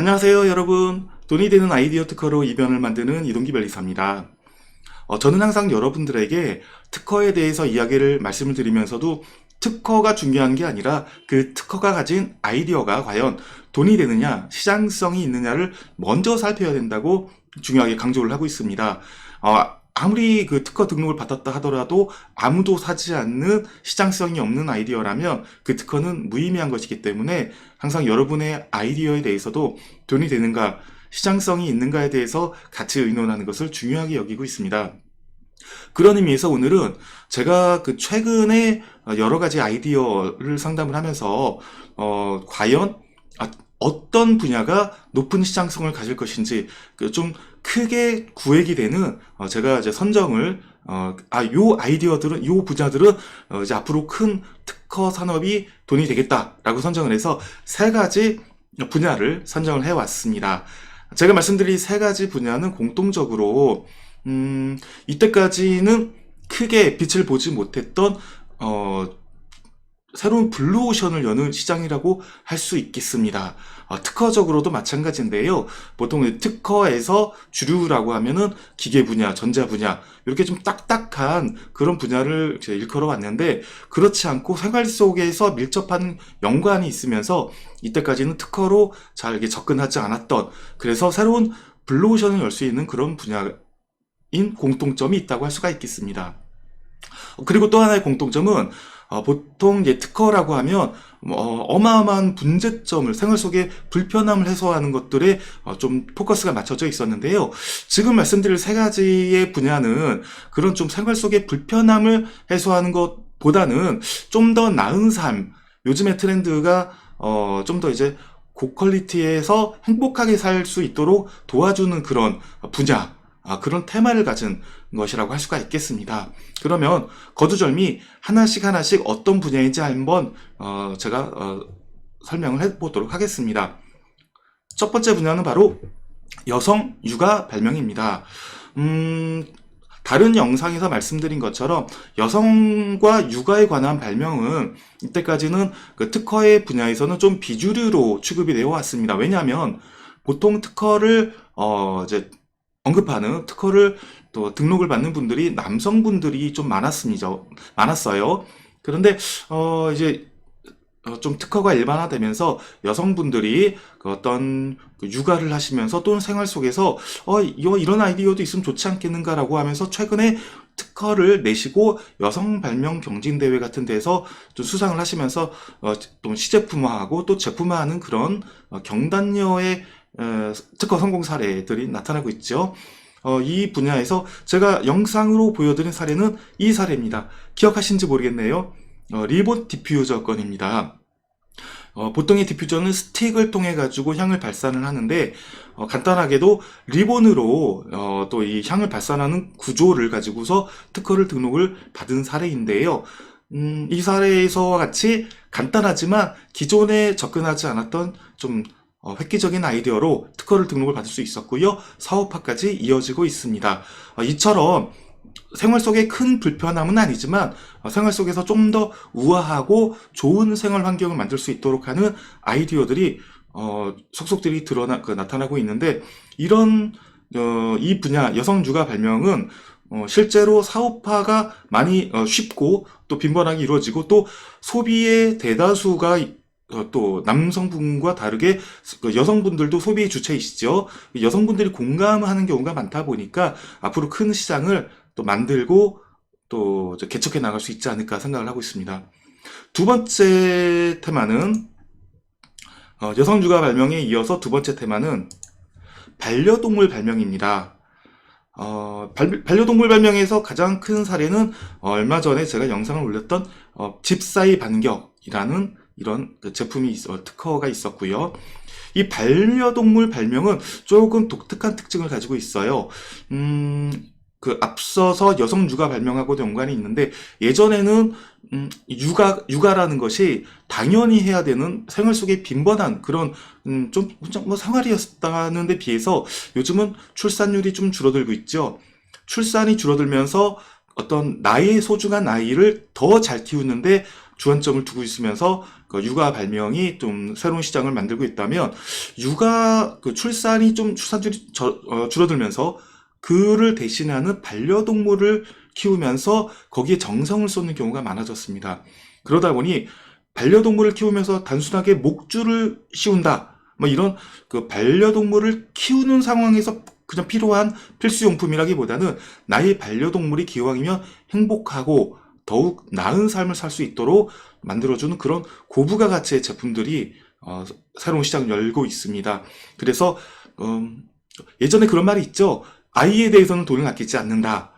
안녕하세요 여러분. 돈이 되는 아이디어 특허로 이변을 만드는 이동기 변리사입니다. 저는 항상 여러분들에게 특허에 대해서 이야기를 말씀을 드리면서도 특허가 중요한 게 아니라 그 특허가 가진 아이디어가 과연 돈이 되느냐, 시장성이 있느냐를 먼저 살펴야 된다고 중요하게 강조를 하고 있습니다. 아무리 그 특허 등록을 받았다 하더라도 아무도 사지 않는 시장성이 없는 아이디어라면 그 특허는 무의미한 것이기 때문에 항상 여러분의 아이디어에 대해서도 돈이 되는가, 시장성이 있는가에 대해서 같이 의논하는 것을 중요하게 여기고 있습니다. 그런 의미에서 오늘은 제가 그 최근에 여러 가지 아이디어를 상담을 하면서 과연 어떤 분야가 높은 시장성을 가질 것인지 좀 크게 구획이 되는 제가 이제 선정을 요 아이디어들은 요 분야들은 이제 앞으로 큰 특허 산업이 돈이 되겠다라고 선정을 해서 세 가지 분야를 선정을 해왔습니다. 제가 말씀드린 세 가지 분야는 공통적으로 이때까지는 크게 빛을 보지 못했던 새로운 블루오션을 여는 시장이라고 할 수 있겠습니다. 특허적으로도 마찬가지인데요. 보통 특허에서 주류라고 하면은 기계 분야, 전자 분야 이렇게 좀 딱딱한 그런 분야를 일컬어 왔는데 그렇지 않고 생활 속에서 밀접한 연관이 있으면서 이때까지는 특허로 잘 접근하지 않았던 그래서 새로운 블루오션을 열 수 있는 그런 분야인 공통점이 있다고 할 수가 있겠습니다. 그리고 또 하나의 공통점은 보통 이제 특허라고 하면 어마어마한 문제점을 생활 속에 불편함을 해소하는 것들에 좀 포커스가 맞춰져 있었는데요. 지금 말씀드릴 세 가지의 분야는 그런 좀 생활 속의 불편함을 해소하는 것보다는 좀 더 나은 삶, 요즘의 트렌드가 좀 더 이제 고퀄리티에서 행복하게 살 수 있도록 도와주는 그런 분야, 그런 테마를 가진 것이라고 할 수가 있겠습니다. 그러면 거두절미 하나씩 어떤 분야인지 한번 제가 설명을 해보도록 하겠습니다. 첫 번째 분야는 바로 여성 육아 발명입니다. 다른 영상에서 말씀드린 것처럼 여성과 육아에 관한 발명은 이때까지는 그 특허의 분야에서는 좀 비주류로 취급이 되어 왔습니다. 왜냐하면 보통 특허를 이제 언급하는 특허를 또 등록을 받는 분들이 남성분들이 좀 많았어요. 그런데 이제 좀 특허가 일반화되면서 여성분들이 그 어떤 육아를 하시면서 또는 생활 속에서 이런 아이디어도 있으면 좋지 않겠는가라고 하면서 최근에 특허를 내시고 여성 발명 경진대회 같은 데서 좀 수상을 하시면서 또 시제품화하고 또 제품화하는 그런 경단녀의 특허 성공 사례들이 나타나고 있죠. 이 분야에서 제가 영상으로 보여드린 사례는 이 사례입니다. 기억하신지 모르겠네요. 리본 디퓨저 건입니다. 보통의 디퓨저는 스틱을 통해 가지고 향을 발산을 하는데 간단하게도 리본으로 또 이 향을 발산하는 구조를 가지고서 특허를 등록을 받은 사례인데요. 이 사례에서와 같이 간단하지만 기존에 접근하지 않았던 좀 획기적인 아이디어로 특허를 등록을 받을 수 있었고요. 사업화까지 이어지고 있습니다. 이처럼 생활 속에 큰 불편함은 아니지만 생활 속에서 좀 더 우아하고 좋은 생활 환경을 만들 수 있도록 하는 아이디어들이 속속들이 나타나고 있는데 이런 이 분야 여성 육아 발명은 실제로 사업화가 많이 쉽고 또 빈번하게 이루어지고 또 소비의 대다수가 또 남성분과 다르게 여성분들도 소비의 주체이시죠. 여성분들이 공감하는 경우가 많다 보니까 앞으로 큰 시장을 또 만들고 또 개척해 나갈 수 있지 않을까 생각을 하고 있습니다. 두 번째 테마는 여성 육아 발명에 이어서 두 번째 테마는 반려동물 발명입니다. 반려동물 발명에서 가장 큰 사례는 얼마 전에 제가 영상을 올렸던 집사이 반격이라는 이런 제품이 특허가 있었고요. 이 반려동물 발명은 조금 독특한 특징을 가지고 있어요. 그 앞서서 여성 육아 발명하고도 연관이 있는데 예전에는 육아라는 것이 당연히 해야 되는 생활 속에 빈번한 그런 좀 생활이었다는 데 비해서 요즘은 출산율이 좀 줄어들고 있죠. 출산이 줄어들면서 어떤 나의 소중한 아이를 더 잘 키우는데 주안점을 두고 있으면서 그 육아 발명이 좀 새로운 시장을 만들고 있다면, 육아 그 출산이 좀 출산율이 줄어들면서 그를 대신하는 반려동물을 키우면서 거기에 정성을 쏟는 경우가 많아졌습니다. 그러다 보니 반려동물을 키우면서 단순하게 목줄을 씌운다, 뭐 이런 그 반려동물을 키우는 상황에서 그냥 필요한 필수용품이라기보다는 나의 반려동물이 기왕이면 행복하고 더욱 나은 삶을 살 수 있도록 만들어주는 그런 고부가 가치의 제품들이 새로운 시장을 열고 있습니다. 그래서 예전에 그런 말이 있죠. 아이에 대해서는 돈을 아끼지 않는다.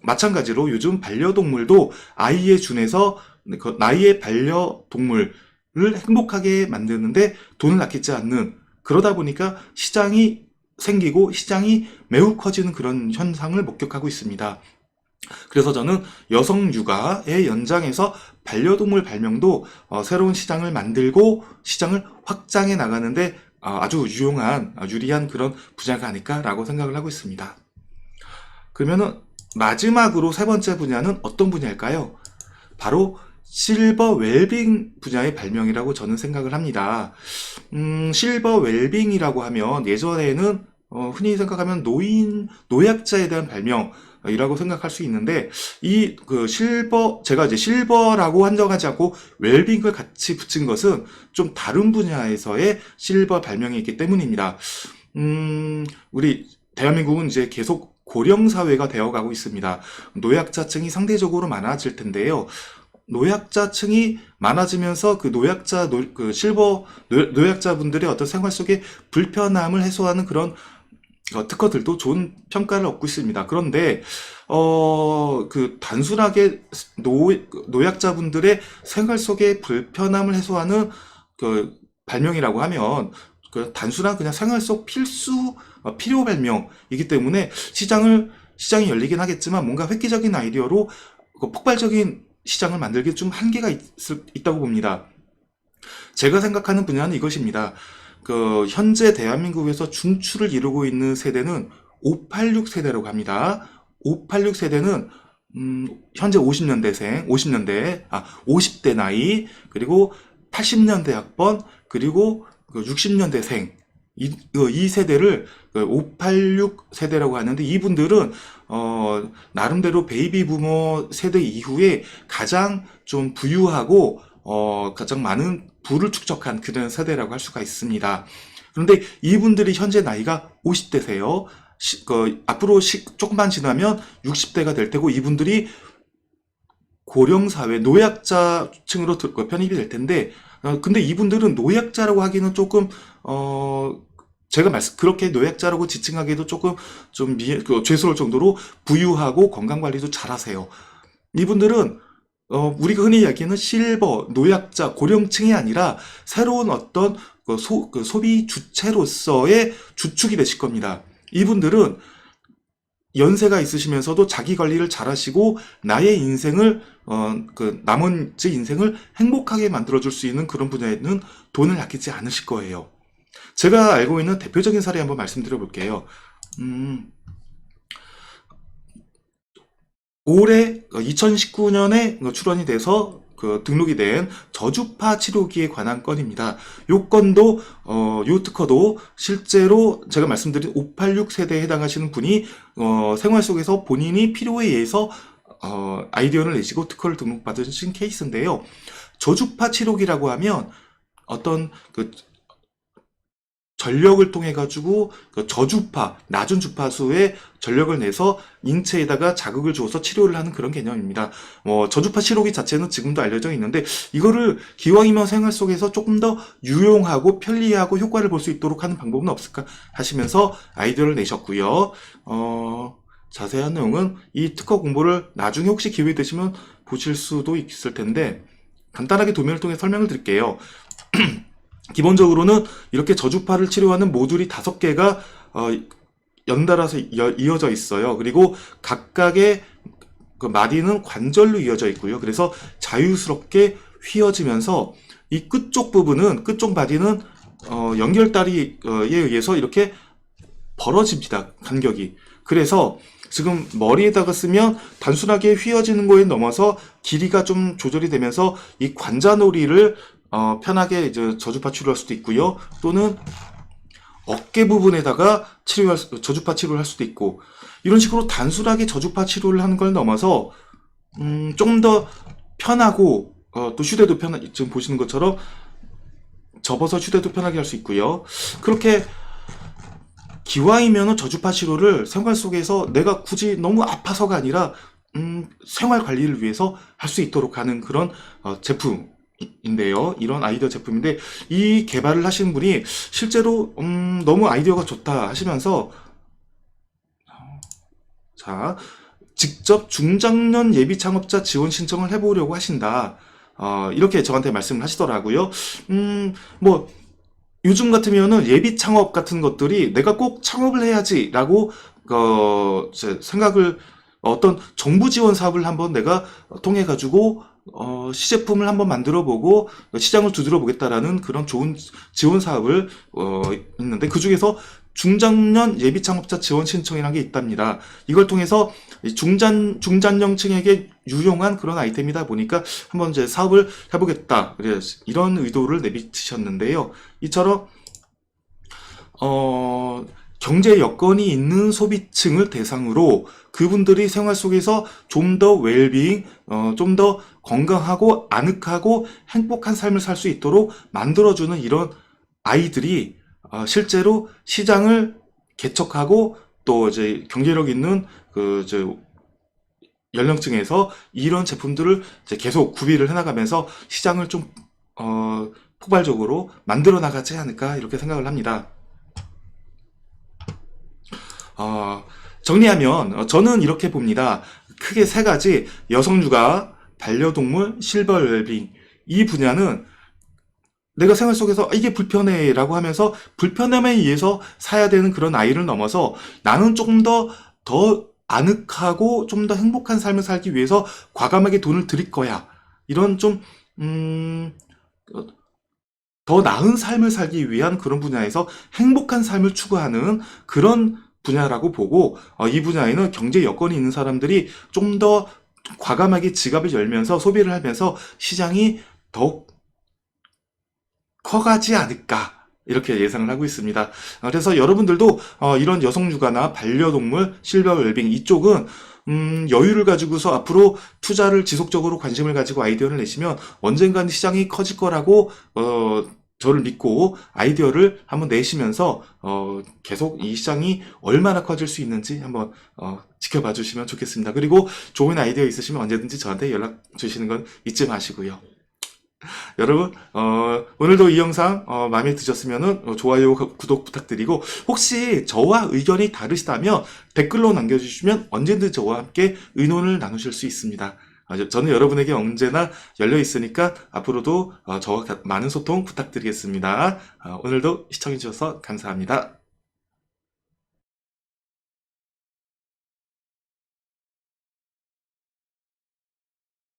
마찬가지로 요즘 반려동물도 아이에 준해서 그 나의 반려동물을 행복하게 만드는데 돈을 아끼지 않는, 그러다 보니까 시장이 생기고 시장이 매우 커지는 그런 현상을 목격하고 있습니다. 그래서 저는 여성 육아의 연장에서 반려동물 발명도 새로운 시장을 만들고 시장을 확장해 나가는데 아주 유용한, 유리한 그런 분야가 아닐까라고 생각을 하고 있습니다. 그러면은 마지막으로 세 번째 분야는 어떤 분야일까요? 바로 실버 웰빙 분야의 발명이라고 저는 생각을 합니다. 실버 웰빙이라고 하면 예전에는 흔히 생각하면 노약자에 대한 발명이라고 생각할 수 있는데, 이 그 제가 이제 실버라고 한정하지 않고 웰빙을 같이 붙인 것은 좀 다른 분야에서의 실버 발명이 있기 때문입니다. 우리 대한민국은 이제 계속 고령 사회가 되어가고 있습니다. 노약자층이 상대적으로 많아질 텐데요. 노약자층이 많아지면서 그 노약자분들의 어떤 생활 속에 불편함을 해소하는 그런 특허들도 좋은 평가를 얻고 있습니다. 그런데 그 단순하게 노약자분들의 생활 속에 불편함을 해소하는 그 발명이라고 하면 그 단순한 그냥 생활 속 필요 발명이기 때문에 시장이 열리긴 하겠지만, 뭔가 획기적인 아이디어로 그 폭발적인 시장을 만들기 좀 한계가 있다고 봅니다. 제가 생각하는 분야는 이것입니다. 그 현재 대한민국에서 중추를 이루고 있는 세대는 586 세대라고 합니다. 586 세대는 현재 50대 나이, 그리고 80년대 학번, 그리고 60년대생, 이 세대를 586 세대라고 하는데, 이분들은 나름대로 베이비 부머 세대 이후에 가장 좀 부유하고 가장 많은 부를 축적한 그런 세대라고 할 수가 있습니다. 그런데 이분들이 현재 나이가 50대세요. 앞으로 조금만 지나면 60대가 될 테고, 이분들이 고령사회, 노약자층으로 편입이 될 텐데, 근데 이분들은 노약자라고 하기는 조금, 그렇게 노약자라고 지칭하기에도 조금 좀 죄스러울 정도로 부유하고 건강관리도 잘하세요. 이분들은 우리가 흔히 이야기하는 실버, 노약자, 고령층이 아니라 새로운 어떤 소비 주체로서의 주축이 되실 겁니다. 이분들은 연세가 있으시면서도 자기 관리를 잘 하시고 나의 인생을 나머지 인생을 행복하게 만들어줄 수 있는 그런 분야에는 돈을 아끼지 않으실 거예요. 제가 알고 있는 대표적인 사례 한번 말씀드려 볼게요. 올해 2019년에 출원이 돼서 등록이 된 저주파 치료기에 관한 건입니다. 요 건도 요 특허도 실제로 제가 말씀드린 586 세대에 해당하시는 분이 생활 속에서 본인이 필요에 의해서 아이디어를 내시고 특허를 등록받으신 케이스인데요. 저주파 치료기라고 하면 어떤 전력을 통해 가지고 저주파, 낮은 주파수의 전력을 내서 인체에다가 자극을 주어서 치료를 하는 그런 개념입니다. 저주파 치료기 자체는 지금도 알려져 있는데, 이거를 기왕이면 생활 속에서 조금 더 유용하고 편리하고 효과를 볼 수 있도록 하는 방법은 없을까 하시면서 아이디어를 내셨고요. 자세한 내용은 이 특허 공보를 나중에 혹시 기회 되시면 보실 수도 있을 텐데, 간단하게 도면을 통해 설명을 드릴게요. 기본적으로는 이렇게 저주파를 치료하는 모듈이 5개가 연달아서 이어져 있어요. 그리고 각각의 그 마디는 관절로 이어져 있고요. 그래서 자유스럽게 휘어지면서 이 끝쪽 마디는 연결다리에 의해서 이렇게 벌어집니다. 간격이. 그래서 지금 머리에다가 쓰면 단순하게 휘어지는 거에 넘어서 길이가 좀 조절이 되면서 이 관자놀이를 편하게 이제 저주파 치료할 수도 있고요. 또는 어깨 부분에다가 저주파 치료를 할 수도 있고, 이런 식으로 단순하게 저주파 치료를 하는 걸 넘어서 좀 더 편하고 또 휴대도 지금 보시는 것처럼 접어서 휴대도 편하게 할 수 있고요. 그렇게 기왕이면은 저주파 치료를 생활 속에서 내가 굳이 너무 아파서가 아니라 생활 관리를 위해서 할 수 있도록 하는 그런 제품인데요. 이런 아이디어 제품인데, 이 개발을 하신 분이 실제로 너무 아이디어가 좋다 하시면서 자, 직접 중장년 예비 창업자 지원 신청을 해보려고 하신다. 이렇게 저한테 말씀을 하시더라고요. 뭐 요즘 같으면은 예비 창업 같은 것들이 내가 꼭 창업을 해야지라고 생각을, 어떤 정부 지원 사업을 한번 내가 통해 가지고 시제품을 한번 만들어 보고 시장을 두드려 보겠다라는 그런 좋은 지원 사업을 있는데, 그 중에서 중장년 예비 창업자 지원 신청이라는 게 있답니다. 이걸 통해서 중장년층에게 유용한 그런 아이템이다 보니까 한번 이제 사업을 해보겠다, 그래서 이런 의도를 내비치셨는데요. 이처럼 경제 여건이 있는 소비층을 대상으로 그분들이 생활 속에서 좀 더 웰빙, 좀 더 건강하고 아늑하고 행복한 삶을 살 수 있도록 만들어주는 이런 아이들이 실제로 시장을 개척하고 또 이제 경제력 있는 이제 연령층에서 이런 제품들을 이제 계속 구비를 해나가면서 시장을 좀 포괄적으로 만들어 나가지 않을까, 이렇게 생각을 합니다. 정리하면 저는 이렇게 봅니다. 크게 세 가지: 여성 육아, 반려동물, 실버 웰빙. 이 분야는 내가 생활 속에서 이게 불편해 라고 하면서 불편함에 의해서 사야 되는 그런 아이를 넘어서 나는 조금 더 아늑하고 좀 더 행복한 삶을 살기 위해서 과감하게 돈을 들일 거야, 이런 좀 더 나은 삶을 살기 위한 그런 분야에서 행복한 삶을 추구하는 그런 분야라고 보고, 이 분야에는 경제 여건이 있는 사람들이 좀 더 과감하게 지갑을 열면서 소비를 하면서 시장이 더욱 커가지 않을까, 이렇게 예상을 하고 있습니다. 그래서 여러분들도 이런 여성 육아나 반려동물, 실버 웰빙 이쪽은 여유를 가지고서 앞으로 투자를 지속적으로 관심을 가지고 아이디어를 내시면 언젠가는 시장이 커질 거라고 저를 믿고 아이디어를 한번 내시면서 계속 이 시장이 얼마나 커질 수 있는지 한번 지켜봐 주시면 좋겠습니다. 그리고 좋은 아이디어 있으시면 언제든지 저한테 연락 주시는 건 잊지 마시고요. 여러분, 오늘도 이 영상 마음에 드셨으면 좋아요, 구독 부탁드리고, 혹시 저와 의견이 다르시다면 댓글로 남겨주시면 언제든 저와 함께 의논을 나누실 수 있습니다. 저는 여러분에게 언제나 열려 있으니까 앞으로도 저와 많은 소통 부탁드리겠습니다. 오늘도 시청해주셔서 감사합니다.